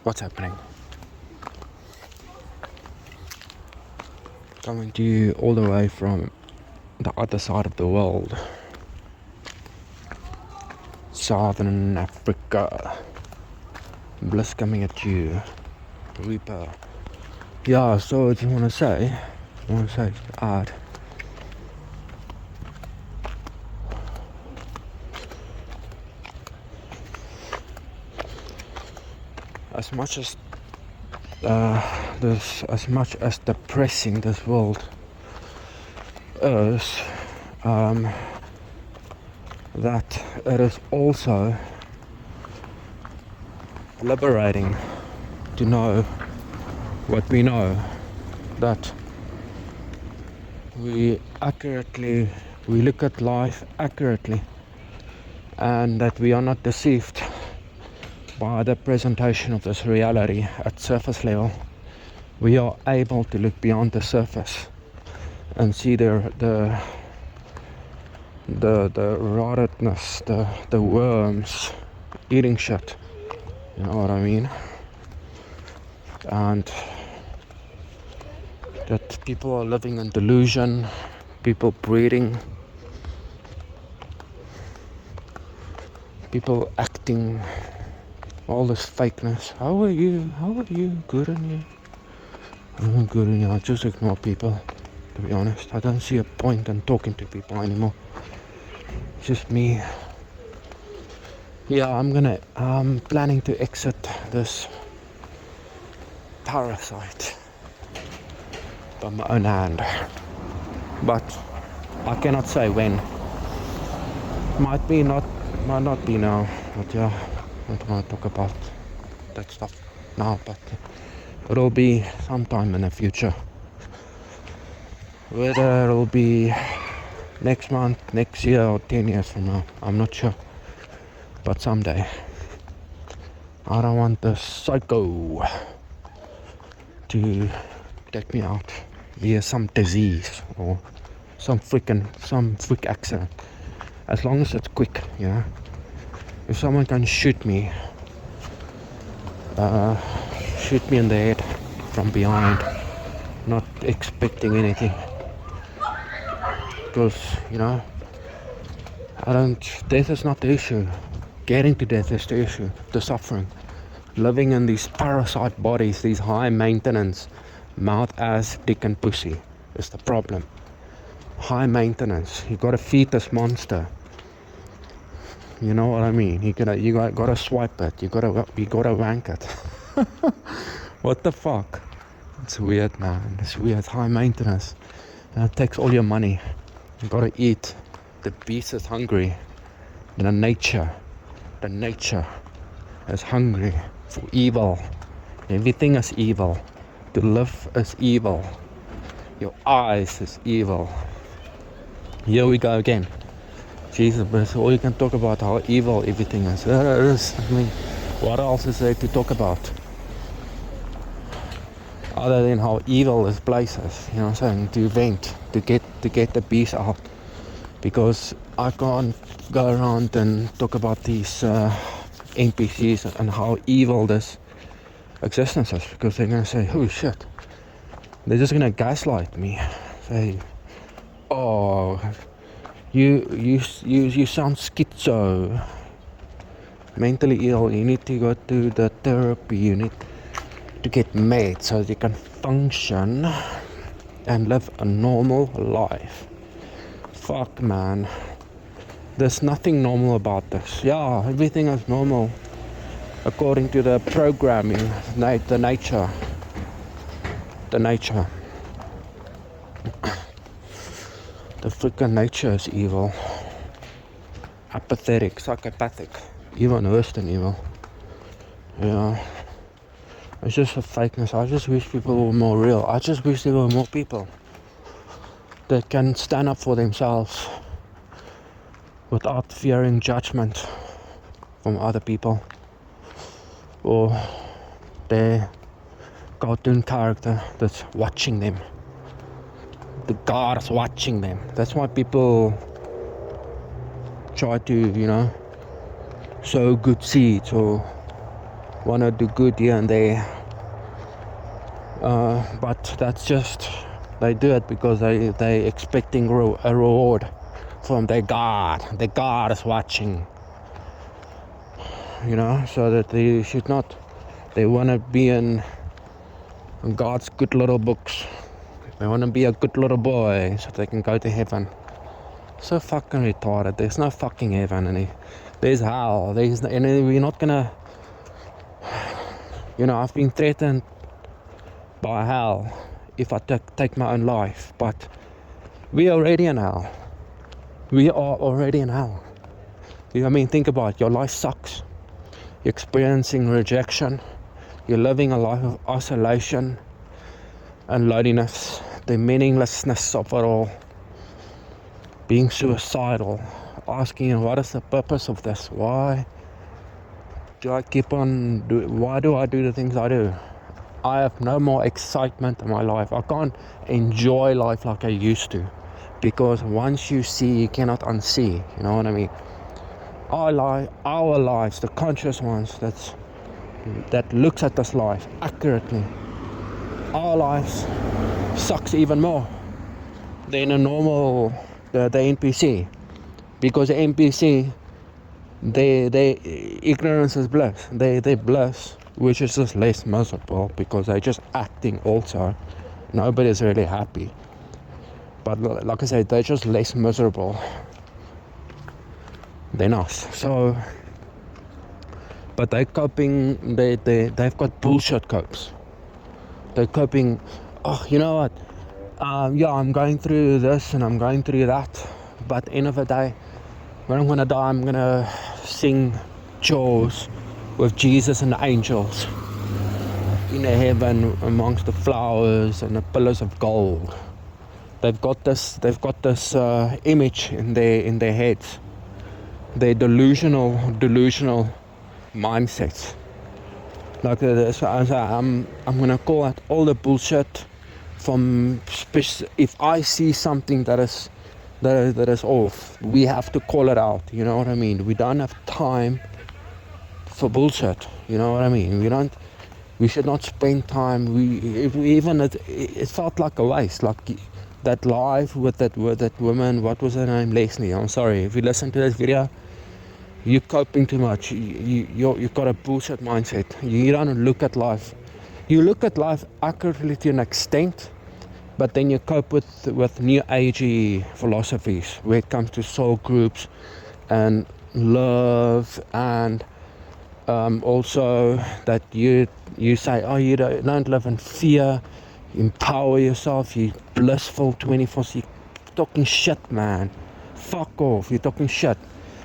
What's happening? Coming to you all the way from the other side of the world, Southern Africa. Bliss coming at you, Reaper. Yeah, so what you want to say? Add. As much as as much as depressing this world is, that it is also liberating to know what we know, that we look at life accurately, and that we are not deceived by the presentation of this reality at surface level. We are able to look beyond the surface and see the rottenness, the worms eating shit. You know what I mean? And that people are living in delusion, people breeding, people acting, all this fakeness. How are you? Good on you? I'm good on you. I just ignore people, to be honest. I don't see a point in talking to people anymore. It's just me. Yeah, I'm planning to exit this Parasite by my own hand. But I cannot say when. Might not be now. But yeah, I don't want to talk about that stuff now, but it'll be sometime in the future. Whether it'll be next month, next year, or 10 years from now, I'm not sure. But someday. I don't want the psycho to take me out via some disease or some freak accident. As long as it's quick, you know. If someone can shoot me in the head from behind, not expecting anything, because you know, death is not the issue. Getting to death is the issue. The suffering, living in these parasite bodies, these high maintenance mouth, ass, dick and pussy is the problem. High maintenance. You gotta feed this monster. You know what I mean? You gotta swipe it. You gotta wank it. What the fuck? It's weird, man. It's weird. High maintenance. And it takes all your money. You gotta eat. The beast is hungry. The nature is hungry for evil. Everything is evil. To live is evil. Your eyes is evil. Here we go again. Jesus, but all you can talk about how evil everything is. I mean, what else is there to talk about? Other than how evil this place is, you know what I'm saying? To vent, to get the beast out. Because I can't go around and talk about these NPCs and how evil this existence is, because they're gonna say, oh shit. They're just gonna gaslight me. Say, oh, you sound schizo, mentally ill. You need to go to the therapy. You need to get made so you can function and live a normal life. Fuck, man. There's nothing normal about this. Yeah, everything is normal according to the programming, the nature. The freaking nature is evil. Apathetic, psychopathic, even worse than evil. Yeah. It's just a fakeness. I just wish people were more real. I just wish there were more people that can stand up for themselves without fearing judgment from other people or their cartoon character that's watching them. The God is watching them. That's why people try to, sow good seeds or want to do good here and there. But that's just, they do it because they expecting a reward from their God. Their God is watching, so that they should not. They want to be in God's good little books. They want to be a good little boy so they can go to heaven. So fucking retarded. There's no fucking heaven, and there's hell. And we're not gonna. I've been threatened by hell if I take my own life, but we're already in hell. We are already in hell. Think about it. Your life sucks. You're experiencing rejection. You're living a life of isolation and loneliness, the meaninglessness of it all, being suicidal, asking, what is the purpose of this? Why do I why do I do the things I do? I have no more excitement in my life. I can't enjoy life like I used to, because once you see, you cannot unsee. You know what I mean? Our lives, the conscious ones that looks at this life accurately, our lives sucks even more than a normal the NPC, because the NPC, they ignorance is bliss. They bliss, which is just less miserable because they're just acting also. Nobody's really happy, but like I said, they're just less miserable than us. So, but they're coping. They've got bullshit copes. They're coping. Oh, you know what? I'm going through this and I'm going through that, but end of the day, when I'm gonna die, I'm gonna sing Jaws with Jesus and the angels in heaven amongst the flowers and the pillars of gold. They've got this image in their heads. Their delusional mindsets. Like so I'm gonna call out all the bullshit. If I see something that is off, we have to call it out. You know what I mean? We don't have time for bullshit. You know what I mean? We should not spend time. It felt like a waste. Like that live with that woman. What was her name? Leslie. I'm sorry if you listen to this video. You're coping too much. You've got a bullshit mindset. You don't look at life. You look at life accurately to an extent, but then you cope with new agey philosophies where it comes to soul groups and love, and also that you say, oh, you don't live in fear, empower yourself, you're blissful 24/7. You're talking shit, man. Fuck off. You're talking shit.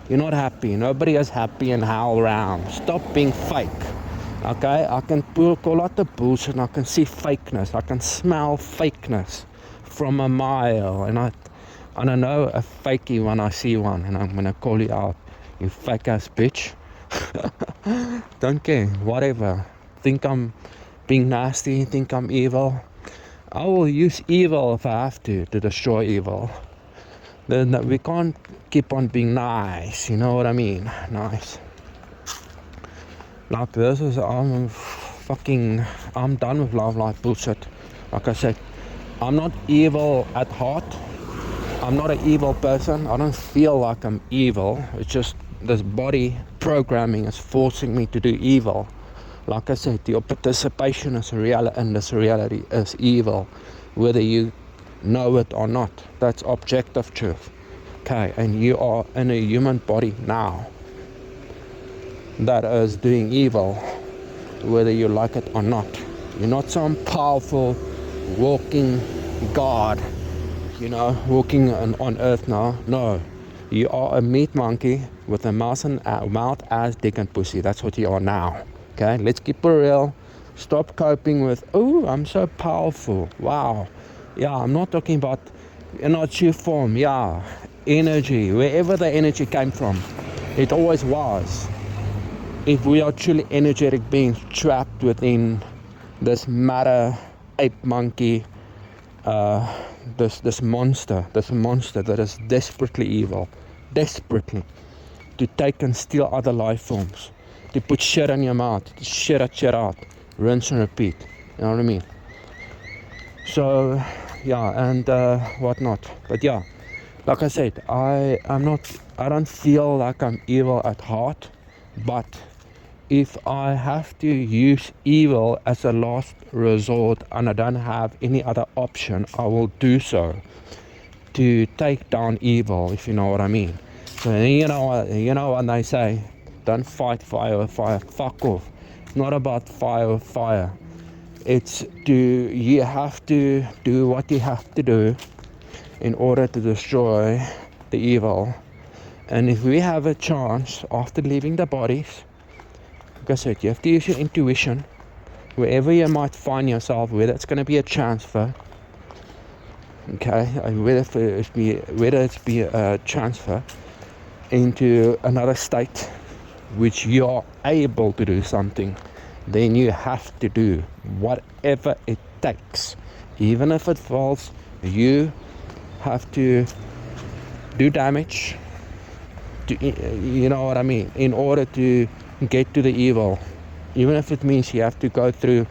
You're not happy. Nobody is happy in hell around. Stop being fake. Okay, I can call out the bullshit and I can see fakeness. I can smell fakeness from a mile, and I know a fakey when I see one, and I'm gonna call you out, you fake ass bitch. Don't care, whatever. Think I'm being nasty, think I'm evil. I will use evil if I have to destroy evil. Then we can't keep on being nice, you know what I mean? Nice. Like this is, I'm done with love life bullshit. Like I said, I'm not evil at heart. I'm not an evil person. I don't feel like I'm evil. It's just this body programming is forcing me to do evil. Like I said, your participation is in this reality is evil, whether you know it or not. That's objective truth. Okay, and you are in a human body now that is doing evil, whether you like it or not. You're not some powerful walking God, walking on earth now. No, you are a meat monkey with a mouth as dick and pussy. That's what you are now. Okay, let's keep it real. Stop coping with, oh, I'm so powerful. Wow. Yeah, I'm not talking about true form. Yeah, energy, wherever the energy came from, it always was. If we are truly energetic beings trapped within this matter ape monkey, this monster that is desperately evil, desperately to take and steal other life forms, to put shit in your mouth, to shit out, rinse and repeat. You know what I mean? So, yeah, and whatnot. But yeah, like I said, I don't feel like I'm evil at heart, but if I have to use evil as a last resort and I don't have any other option, I will do so to take down evil, if you know what I mean. So you know what they say, don't fight fire with fire. Fuck off. It's not about fire with fire. You have to do what you have to do in order to destroy the evil. And if we have a chance after leaving the bodies, like I said, you have to use your intuition wherever you might find yourself, whether it's going to be a transfer, okay, whether it's be a transfer into another state which you are able to do something, then you have to do whatever it takes, even if it falls. You have to do damage to, you know what I mean, in order to get to the evil, even if it means you have to go through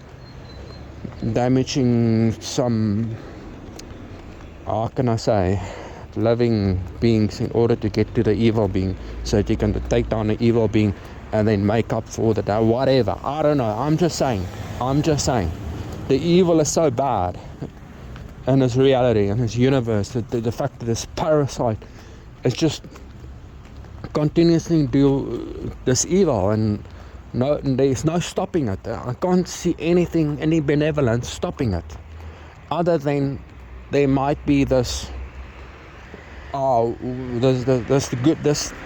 damaging some, how can I say, living beings in order to get to the evil being, so that you can take down the evil being and then make up for the day, whatever. I don't know. I'm just saying the evil is so bad in this reality, in this universe, that the fact that this parasite is just continuously do this evil, and there's no stopping it. I can't see any benevolence stopping it, other than there might be this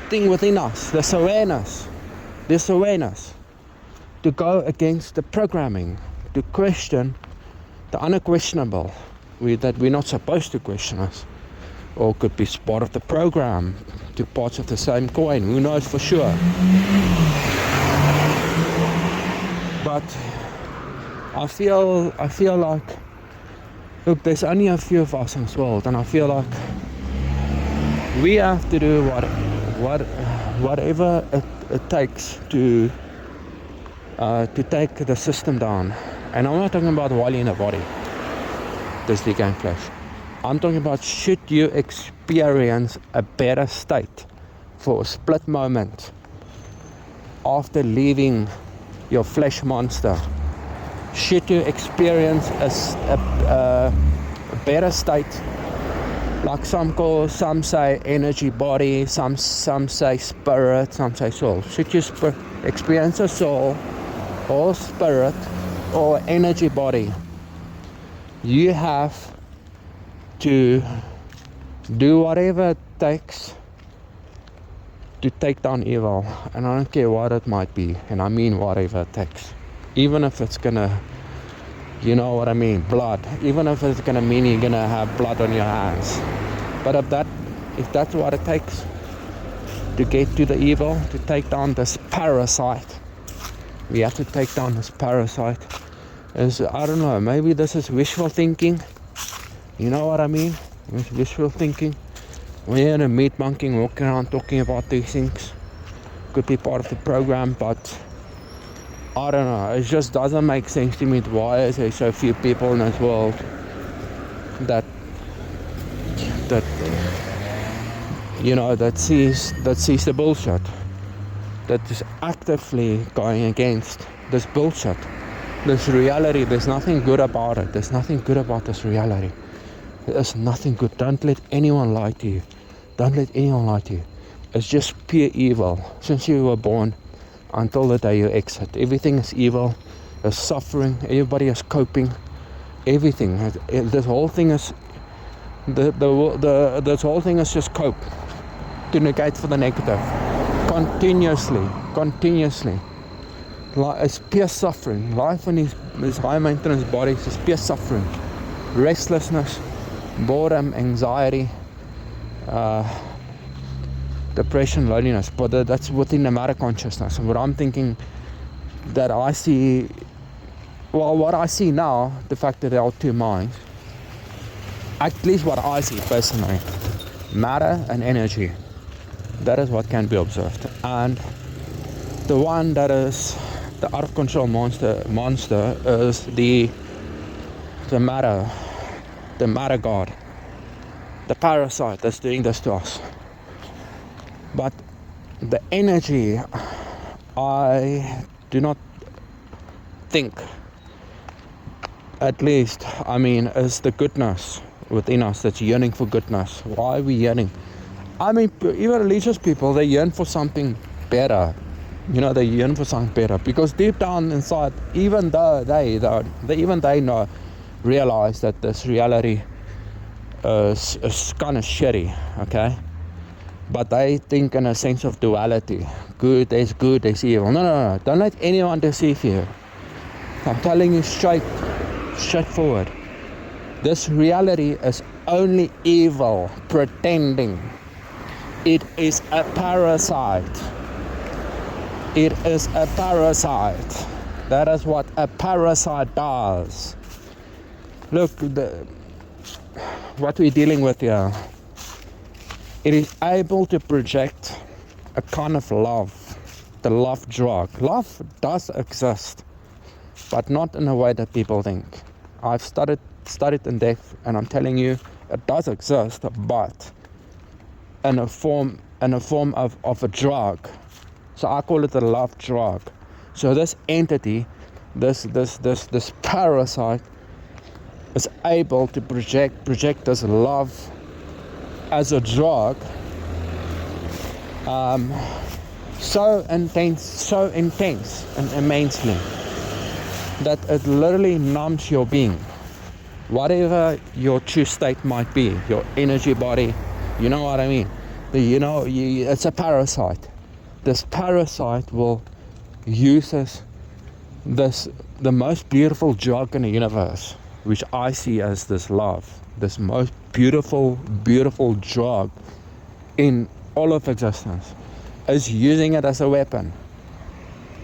thing within us, this awareness to go against the programming, to question the unquestionable, that we're not supposed to question us, or could be part of the program, two parts of the same coin, who knows for sure. But I feel like, look, there's only a few of us in this world, and I feel like we have to do whatever it takes to take the system down. And I'm not talking about while you're in a body, this decaying flesh. I'm talking about, should you experience a better state for a split moment after leaving your flesh monster, should you experience a better state, like some say energy body, some say spirit, some say soul. Should you experience a soul or spirit or energy body, you have to do whatever it takes to take down evil. And I don't care what it might be, and I mean whatever it takes, even if it's gonna, you know what I mean, blood, even if it's gonna mean you're gonna have blood on your hands. But if that's what it takes to get to the evil, to take down this parasite, we have to take down this parasite. I don't know, maybe this is wishful thinking, you know what I mean? It's wishful thinking. When you're in a meat monkey walking around talking about these things, could be part of the program, but I don't know, it just doesn't make sense to me. Why is there so few people in this world that you know, that sees the bullshit, that is actively going against this bullshit, this reality? There's nothing good about it. There's nothing good about this reality. There's nothing good. Don't let anyone lie to you. Don't let anyone lie to you. It's just pure evil since you were born until the day you exit. Everything is evil. There's suffering. Everybody is coping. Everything. This whole thing is this whole thing is just cope to negate for the negative. Continuously. It's pure suffering. Life in these high maintenance bodies is pure suffering. Restlessness, boredom, anxiety, depression, loneliness. But that's within the matter consciousness. And what I'm thinking that I see, well, what I see now, the fact that there are two minds, at least what I see personally, matter and energy, that is what can be observed. And the one that is the out of control monster is the matter god, the parasite that's doing this to us. But the energy, I do not think, at least, is the goodness within us that's yearning for goodness. Why are we yearning? Even religious people, they yearn for something better. They yearn for something better because deep down inside, even though they know, realize that this reality is kind of shitty, okay? But they think in a sense of duality. Good, there's evil. No. Don't let anyone deceive you. I'm telling you straightforward. This reality is only evil pretending. It is a parasite. It is a parasite. That is what a parasite does. Look, what we're dealing with here. It is able to project a kind of love, the love drug. Love does exist, but not in a way that people think. I've studied in depth, and I'm telling you, it does exist, but in a form of a drug. So I call it the love drug. So this entity, this parasite, is able to project this love as a drug, so intense and immensely that it literally numbs your being, whatever your true state might be, your energy body. You know what I mean? It's a parasite. This parasite will use the most beautiful drug in the universe, which I see as this love, this most beautiful drug in all of existence, is using it as a weapon.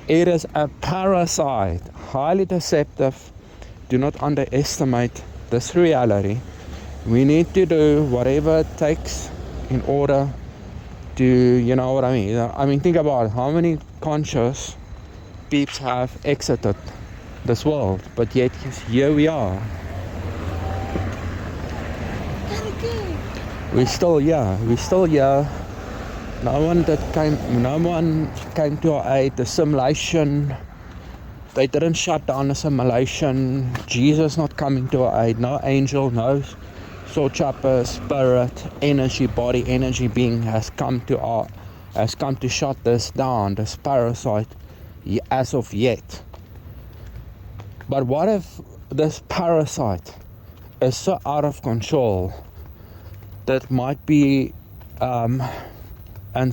It is a parasite, highly deceptive. Do not underestimate this reality. We need to do whatever it takes in order to, you know what I mean? Think about how many conscious peeps have exited this world, but yet here we are. We're still here. No one came to our aid. The simulation, they didn't shut down the simulation. Jesus not coming to our aid. No angel, no soul chopper, spirit, energy body, energy being has come to shut this down, this parasite, as of yet. But what if this parasite is so out of control that might be and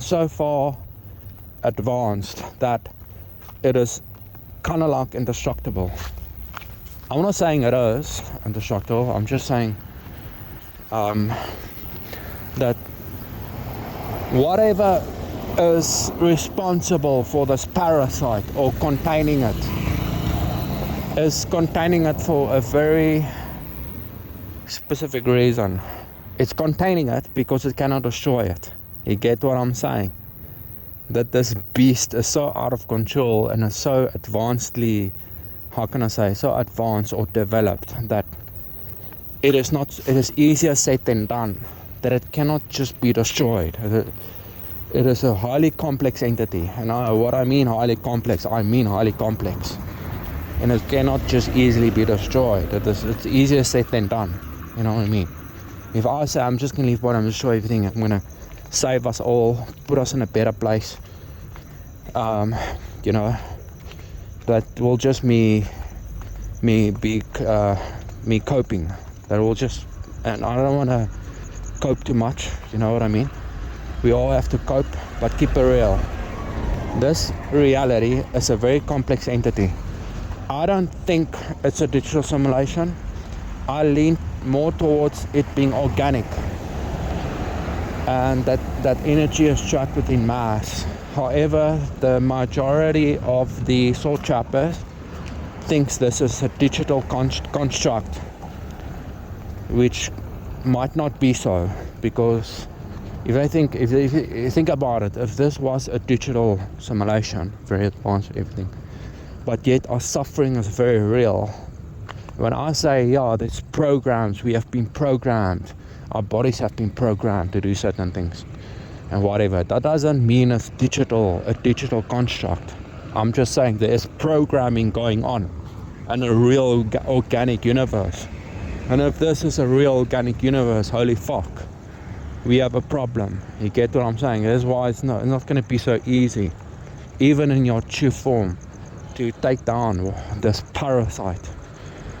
so far advanced that it is kind of like indestructible? I'm not saying it is indestructible. I'm just saying that whatever is responsible for this parasite or containing it is containing it for a very specific reason. It's containing it because it cannot destroy it. You get what I'm saying? That this beast is so out of control and is so advancedly, so advanced or developed that it is easier said than done, that it cannot just be destroyed. It is a highly complex entity. And what I mean highly complex, I mean highly complex. And it cannot just easily be destroyed. It's easier said than done. You know what I mean? If I say I'm just going to leave body, I'm going to destroy everything, I'm going to save us all, put us in a better place, that will just me coping. That will just, and I don't want to cope too much, you know what I mean? We all have to cope, but keep it real. This reality is a very complex entity. I don't think it's a digital simulation. I lean more towards it being organic, and that energy is trapped within mass. However, the majority of the soul trappers thinks this is a digital construct, which might not be so, because If you think about it, if this was a digital simulation, very advanced, everything, but yet our suffering is very real. When I say, yeah, there's programs, we have been programmed, our bodies have been programmed to do certain things and whatever, that doesn't mean it's a digital construct. I'm just saying there is programming going on in a real organic universe. And if this is a real organic universe, holy fuck, we have a problem. You get what I'm saying? That's why it's not going to be so easy, even in your true form, to take down this parasite,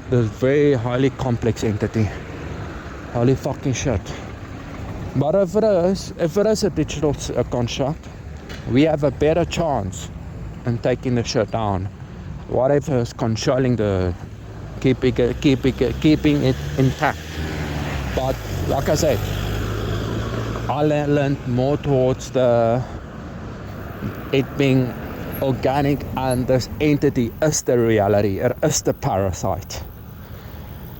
this very highly complex entity. Holy fucking shit. But if it is a digital construct, we have a better chance in taking the shit down. Whatever is controlling keeping it intact. But like I said, I learned more towards it being organic, and this entity is the reality. It is the parasite.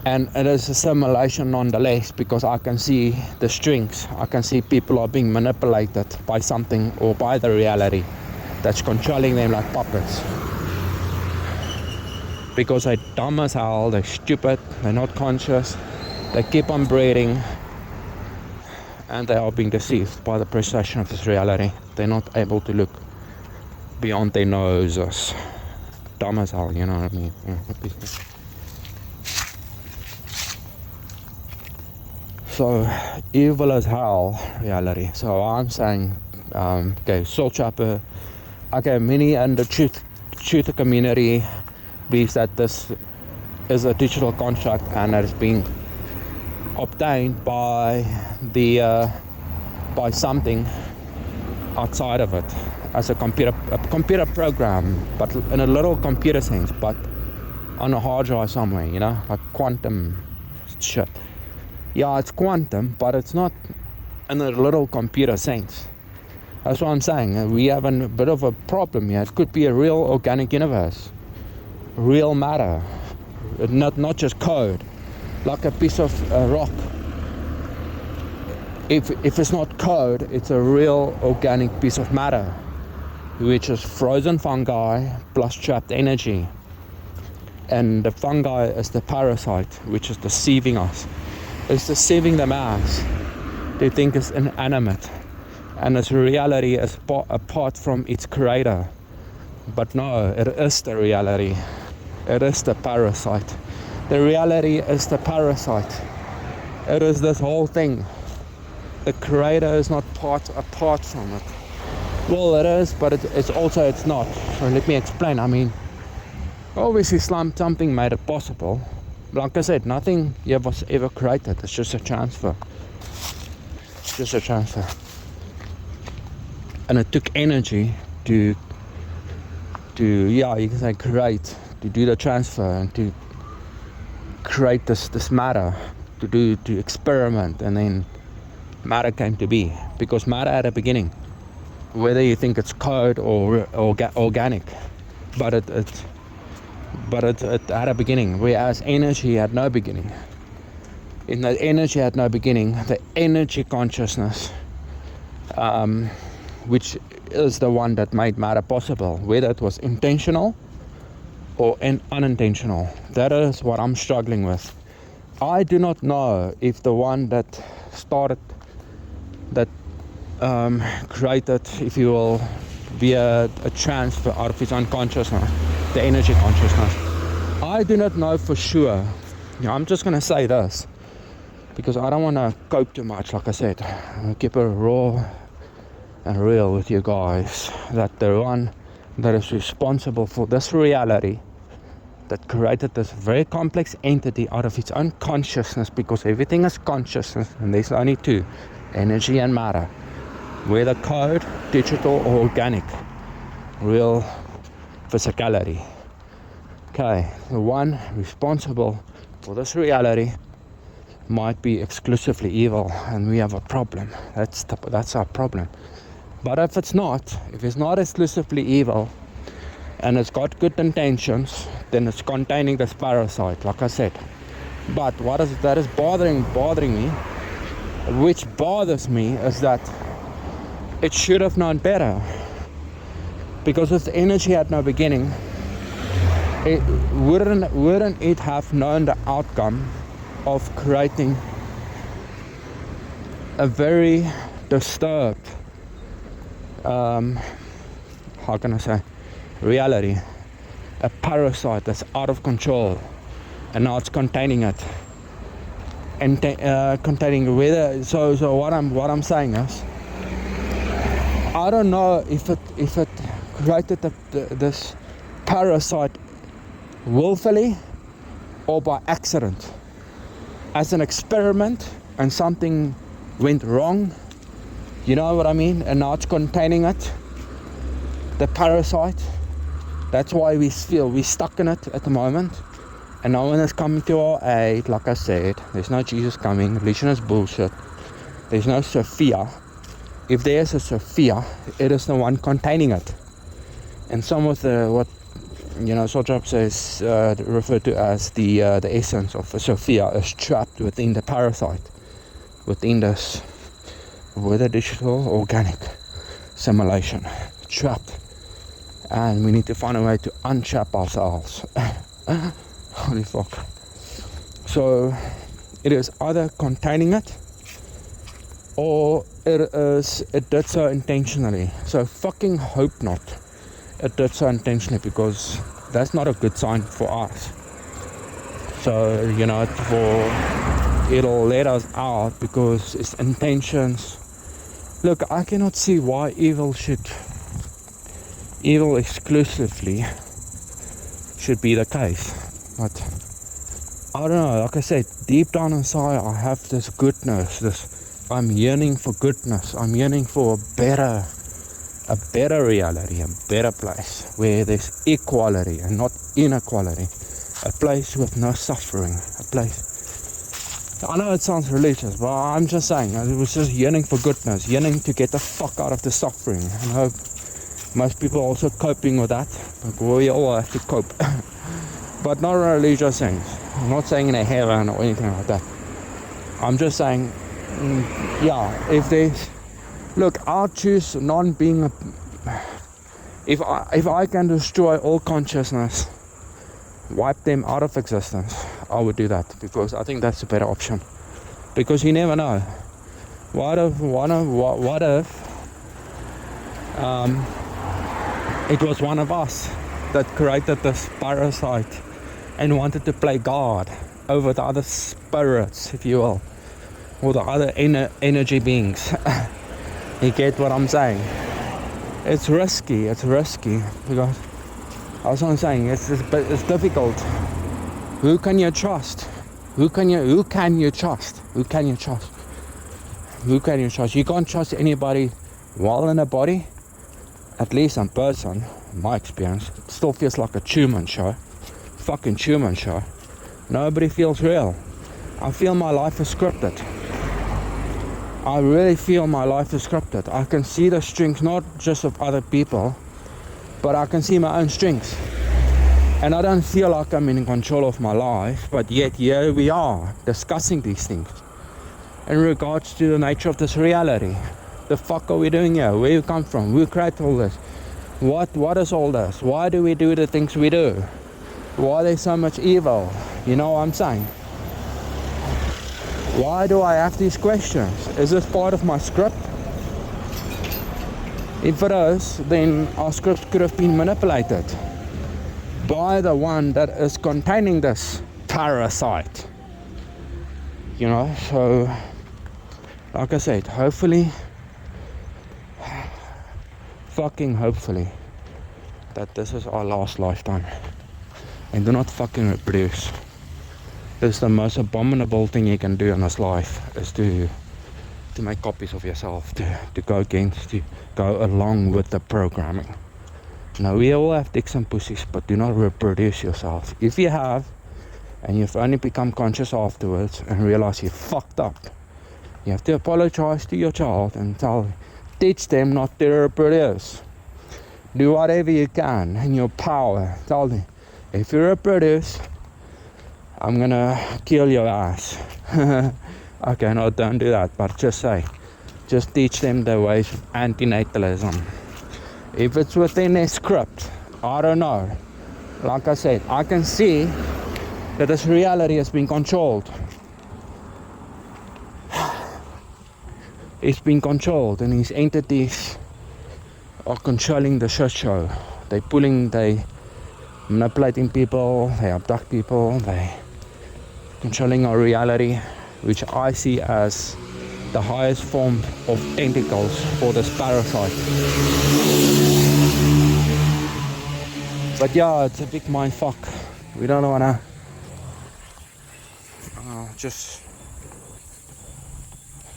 And it is a simulation nonetheless, because I can see the strings. I can see people are being manipulated by something or by the reality that's controlling them like puppets. Because they're dumb as hell, they're stupid, they're not conscious, they keep on breeding, and they are being deceived by the perception of this reality. They're not able to look beyond their noses. Dumb as hell, you know what I mean? Yeah. So, evil as hell reality. So I'm saying, Soul Chopper, many in the truth community believes that this is a digital construct and that it's being obtained by something outside of it, as a computer program, but in a little computer sense, but on a hard drive somewhere, like quantum shit. Yeah, it's quantum, but it's not in a little computer sense. That's what I'm saying. We have a bit of a problem here. It could be a real organic universe, real matter, not just code, like a piece of rock. If it's not code, it's a real organic piece of matter, which is frozen fungi plus trapped energy. And the fungi is the parasite, which is deceiving us. It's deceiving the mass. They think it's inanimate, and its reality is apart from its creator. But no, it is the reality. It is the parasite. The reality is the parasite. It is this whole thing. The creator is not apart from it. Well, it is, but it's not. So let me explain. I mean, obviously something made it possible. Like I said, nothing was ever created. It's just a transfer. It's just a transfer. And it took energy to you can say create, to do the transfer and to create this matter, to experiment, and then matter came to be. Because matter had a beginning, whether you think it's code or organic, but it had a beginning, whereas energy had no beginning. In the energy had no beginning, the energy consciousness, which is the one that made matter possible, whether it was intentional or unintentional. That is what I'm struggling with. I do not know if the one that started, that created, if you will, via a transfer out of his unconsciousness, the energy consciousness. I do not know for sure. I'm just going to say this, because I don't want to cope too much, like I said. I'll keep it raw and real with you guys, that the one that is responsible for this reality, that created this very complex entity out of its own consciousness, because everything is consciousness, and there's only two, energy and matter, whether code, digital or organic, real physicality. Okay, the one responsible for this reality might be exclusively evil, and we have a problem. That's our problem. But if it's not exclusively evil, and it's got good intentions, then it's containing this parasite, like I said. But that is bothering me, which bothers me, is that it should have known better. Because if the energy had no beginning, it wouldn't it have known the outcome of creating a very disturbed, how can I say, reality, a parasite that's out of control, and now it's containing it, and containing whether. So what I'm saying is, I don't know if it created this parasite willfully or by accident, as an experiment, and something went wrong, you know what I mean, and now it's containing it, the parasite. That's why we feel we're stuck in it at the moment, and no one is coming to our aid. Like I said, there's no Jesus coming. Religion is bullshit. There's no Sophia. If there's a Sophia, it is the one containing it. And some of the, what, Sojob says, referred to as the essence of a Sophia is trapped within the parasite, within this, whether digital or organic simulation, trapped. And we need to find a way to untrap ourselves. Holy fuck. So it is either containing it, or it did so intentionally. So fucking hope not it did so intentionally, because that's not a good sign for us. So, it'll let us out because its intentions. Look, I cannot see why evil exclusively should be the case. But I don't know, like I said, deep down inside I have this goodness, I'm yearning for goodness, I'm yearning for a better reality, a better place where there's equality and not inequality, a place with no suffering, a place. I know it sounds religious, but I'm just saying, it was just yearning for goodness, yearning to get the fuck out of the suffering. I hope most people are also coping with that, like we all have to cope. But not in religious sense. I'm not saying in a heaven or anything like that. I'm just saying, if there's, look, I'll choose non-being a. If I can destroy all consciousness, wipe them out of existence, I would do that, because I think that's a better option. Because you never know. What if it was one of us that created this parasite and wanted to play God over the other spirits, if you will, or the other energy beings. You get what I'm saying? It's risky, because as I'm saying, it's difficult. Who can you trust? Who can you trust? You can't trust anybody while in a body, at least in person, in my experience. It still feels like a Truman Show. Fucking Truman Show. Nobody feels real. I feel my life is scripted. I really feel my life is scripted. I can see the strings, not just of other people, but I can see my own strings. And I don't feel like I'm in control of my life, but yet here we are discussing these things in regards to the nature of this reality. The fuck are we doing here? Where you come from? Who created all this? What is all this? Why do we do the things we do? Why there's so much evil? You know what I'm saying? Why do I have these questions? Is this part of my script? If it is, then our script could have been manipulated by the one that is containing this parasite. So like I said, hopefully, fucking hopefully, that this is our last lifetime. And do not fucking reproduce. It's the most abominable thing you can do in this life, is to make copies of yourself, to go against, to go along with the programming. Now, we all have dicks and pussies, but do not reproduce yourself. If you have, and you've only become conscious afterwards and realize you fucked up, you have to apologize to your child and teach them not to reproduce. Do whatever you can in your power. Tell them, if you reproduce, I'm gonna kill your ass. Okay, no, don't do that, but just teach them the ways of anti-natalism. If it's within their script, I don't know. Like I said, I can see that this reality has been controlled. It's been controlled, and these entities are controlling the shit show. They manipulating people, they abduct people, they controlling our reality, which I see as the highest form of tentacles for this parasite. But yeah, it's a big mind fuck. We don't wanna just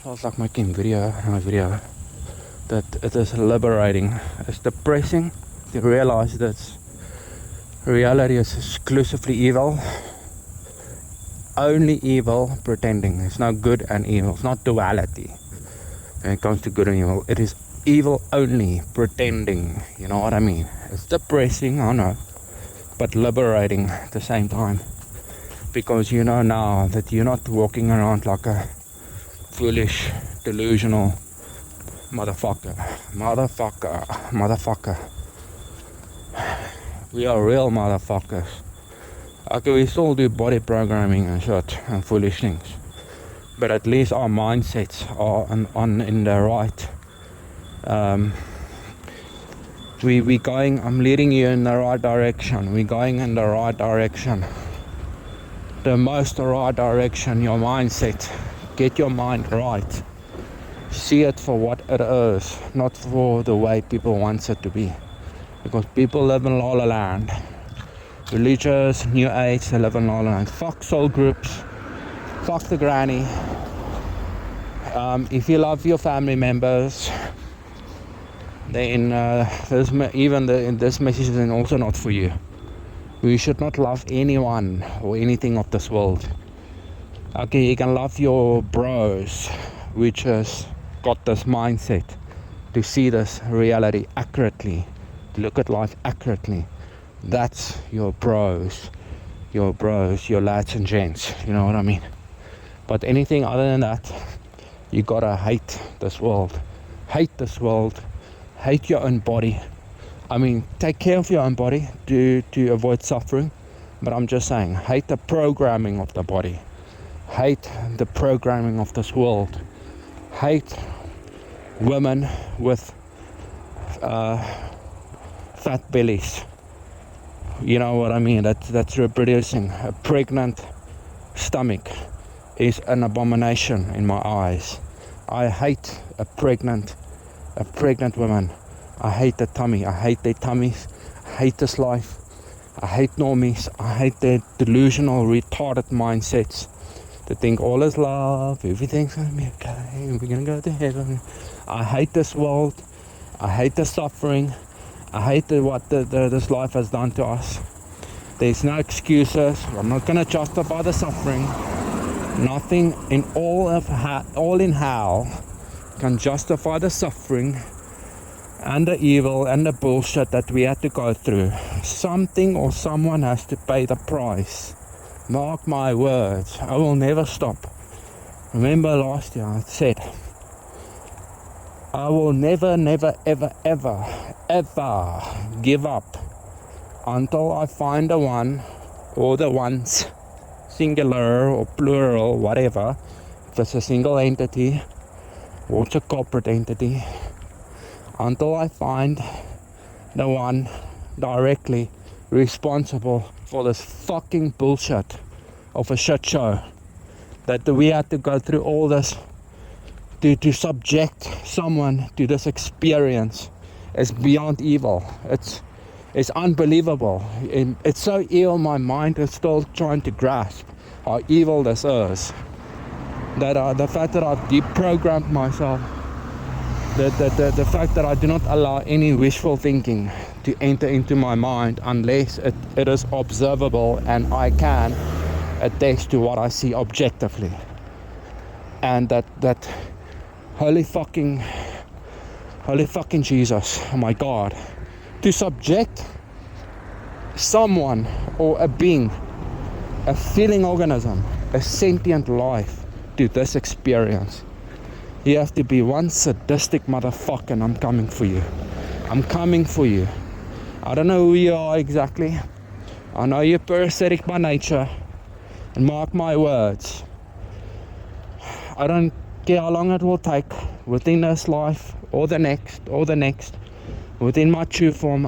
feels like making video that it is liberating. It's depressing to realize that reality is exclusively evil. Only evil pretending. There's no good and evil. It's not duality when it comes to good and evil. It is evil only pretending. You know what I mean? It's depressing, I know, but liberating at the same time, because you know now that you're not walking around like a foolish, delusional motherfucker. We are real motherfuckers. Okay, we still do body programming and shit and foolish things, but at least our mindsets are in the right. We going. I'm leading you in the right direction. We're going in the right direction. The most right direction. Your mindset. Get your mind right. See it for what it is, not for the way people want it to be. Because people live in La La Land. Religious, New Age, they live in La La Land. Fuck soul groups. Fuck the granny. If you love your family members, then this message is also not for you. We should not love anyone or anything of this world. Okay, you can love your bros, which has got this mindset to see this reality accurately, to look at life accurately. That's your bros, your lads and gents, you know what I mean? But anything other than that, you gotta hate this world. Hate this world. Hate your own body. I mean, take care of your own body to avoid suffering. But I'm just saying, hate the programming of the body. Hate the programming of this world. Hate women with fat bellies. You know what I mean? That's reproducing. A pregnant stomach is an abomination in my eyes. I hate a pregnant woman. I hate the tummy. I hate their tummies. I hate this life. I hate normies. I hate their delusional, retarded mindsets. They think all is love, everything's gonna be okay, we're gonna go to heaven. I hate this world. I hate the suffering. I hate what this life has done to us. There's no excuses. I'm not gonna justify the suffering. Nothing in all in hell can justify the suffering and the evil and the bullshit that we had to go through. Something or someone has to pay the price. Mark my words, I will never stop. Remember last year I said, I will never, ever give up until I find the one or the ones, singular or plural, whatever. If it's a single entity or it's a corporate entity, until I find the one directly responsible for this fucking bullshit of a shit show that we had to go through all this to subject someone to this experience is beyond evil. It's unbelievable. It's so evil, my mind is still trying to grasp how evil this is. That the fact that I've deprogrammed myself, the fact that I do not allow any wishful thinking to enter into my mind unless it is observable and I can attest to what I see objectively. And that holy fucking Jesus, oh my God, to subject someone or a being, a feeling organism, a sentient life to this experience. You have to be one sadistic motherfucker, and I'm coming for you. I'm coming for you. I don't know who you are exactly. I know you're parasitic by nature. And mark my words, I don't care how long it will take within this life or the next, within my true form,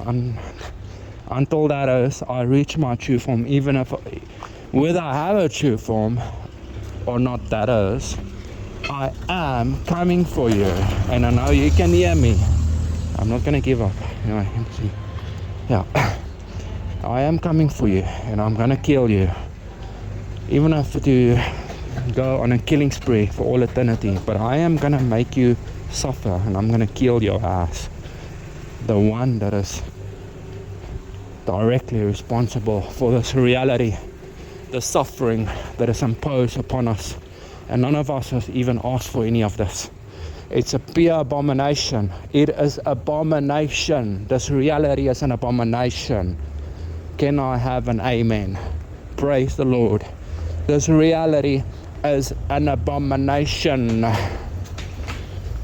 until that is, I reach my true form, even if, whether I have a true form or not, that is, I am coming for you, and I know you can hear me. I'm not gonna give up. Yeah, I am coming for you, and I'm gonna kill you, even if to go on a killing spree for all eternity. But I am gonna make you suffer, and I'm gonna kill your ass. The one that is directly responsible for this reality, the suffering that is imposed upon us, and none of us has even asked for any of this. It's a pure abomination. It is abomination. This reality is an abomination. Can I have an amen? Praise the Lord. This reality is an abomination.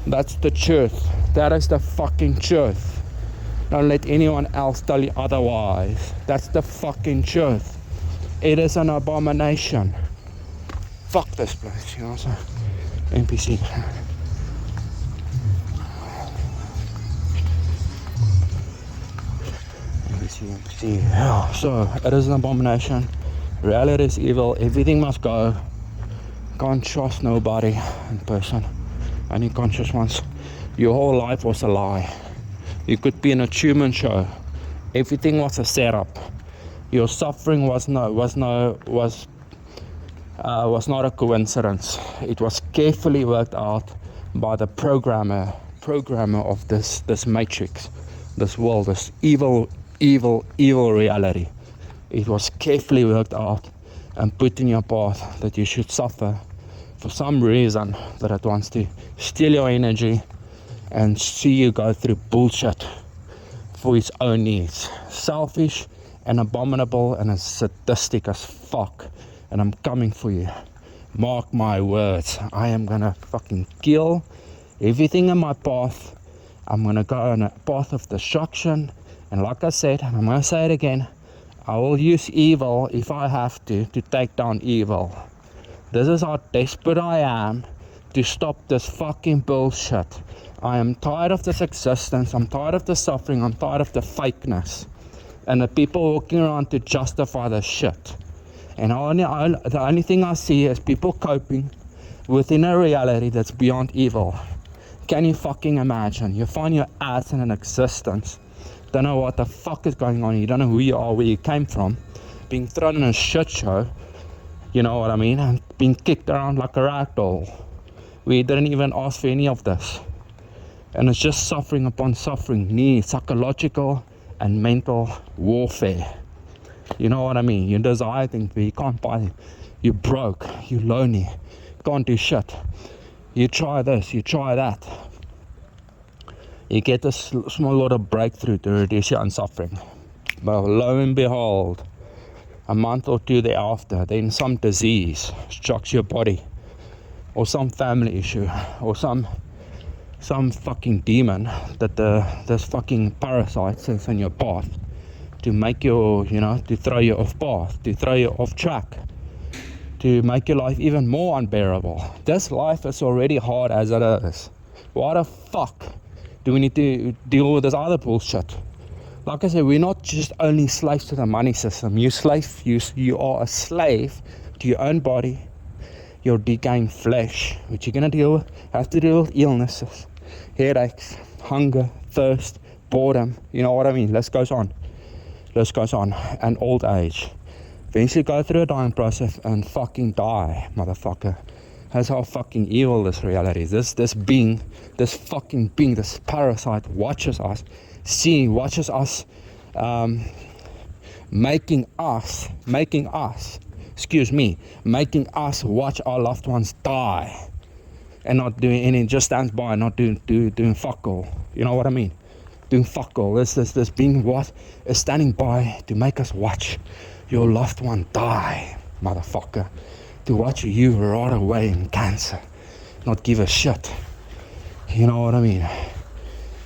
That's the truth. That is the fucking truth. Don't let anyone else tell you otherwise. That's the fucking truth. It is an abomination. Fuck this place, you know what I'm saying? NPC. NPC. Yeah, so it is an abomination. Reality is evil. Everything must go. Can't trust nobody in person. Only conscious ones. Your whole life was a lie. You could be in a Truman Show. Everything was a setup. Your suffering was not a coincidence. It was carefully worked out by the programmer of this matrix, this world, this evil reality. It was carefully worked out and put in your path that you should suffer for some reason, that it wants to steal your energy and see you go through bullshit for its own needs. Selfish and abominable and as sadistic as fuck. And I'm coming for you. Mark my words. I am gonna fucking kill everything in my path. I'm gonna go on a path of destruction. And like I said, and I'm gonna say it again, I will use evil if I have to take down evil. This is how desperate I am to stop this fucking bullshit. I am tired of this existence. I'm tired of the suffering. I'm tired of the fakeness. And the people walking around to justify the shit. And the only thing I see is people coping within a reality that's beyond evil. Can you fucking imagine? You find your ass in an existence. Don't know what the fuck is going on. You don't know who you are, where you came from. Being thrown in a shit show. You know what I mean? And being kicked around like a rag doll. We didn't even ask for any of this. And it's just suffering upon suffering. Psychological and mental warfare. You know what I mean? You desire things, but you can't buy them. You're broke. You're lonely. Can't do shit. You try this. You try that. You get a small little breakthrough to reduce your own suffering. But lo and behold, a month or two thereafter, then some disease strikes your body. Or some family issue. Or some fucking demon that this fucking parasite sits in your path to make you, to throw you off path, to throw you off track, to make your life even more unbearable. This life is already hard as it is. Why the fuck do we need to deal with this other bullshit? Like I said, we're not just only slaves to the money system. You are a slave to your own body, your decaying flesh, which you're gonna have to deal with illnesses, headaches, hunger, thirst, boredom. You know what I mean? List goes on, and old age. Eventually go through a dying process and fucking die, motherfucker. That's how fucking evil this reality is. This fucking being, this parasite watches us, making us watch our loved ones die, and not doing any, just stands by and not doing fuck all. You know what I mean? Doing fuck all. This being what is standing by to make us watch your loved one die, motherfucker. to watch you rot away in cancer, not give a shit. You know what I mean?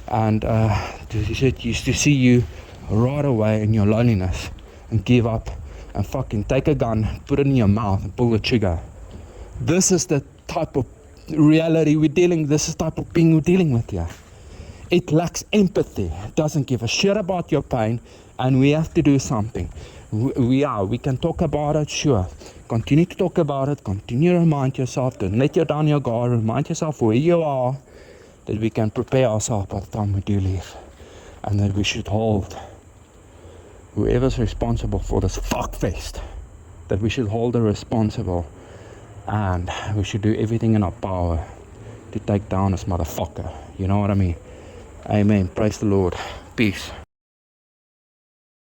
And to see you rot away in your loneliness and give up and fucking take a gun, put it in your mouth and pull the trigger. This is the type of reality this is the type of being we're dealing with here. It lacks empathy. It doesn't give a shit about your pain, and we have to do something. We can talk about it, sure. Continue to talk about it, continue to remind yourself, don't let you down your guard, remind yourself where you are, that we can prepare ourselves by the time we do leave. And that we should hold whoever's responsible for this fuckfest, that we should hold her responsible, and we should do everything in our power to take down this motherfucker. You know what I mean? Amen. Praise the Lord. Peace.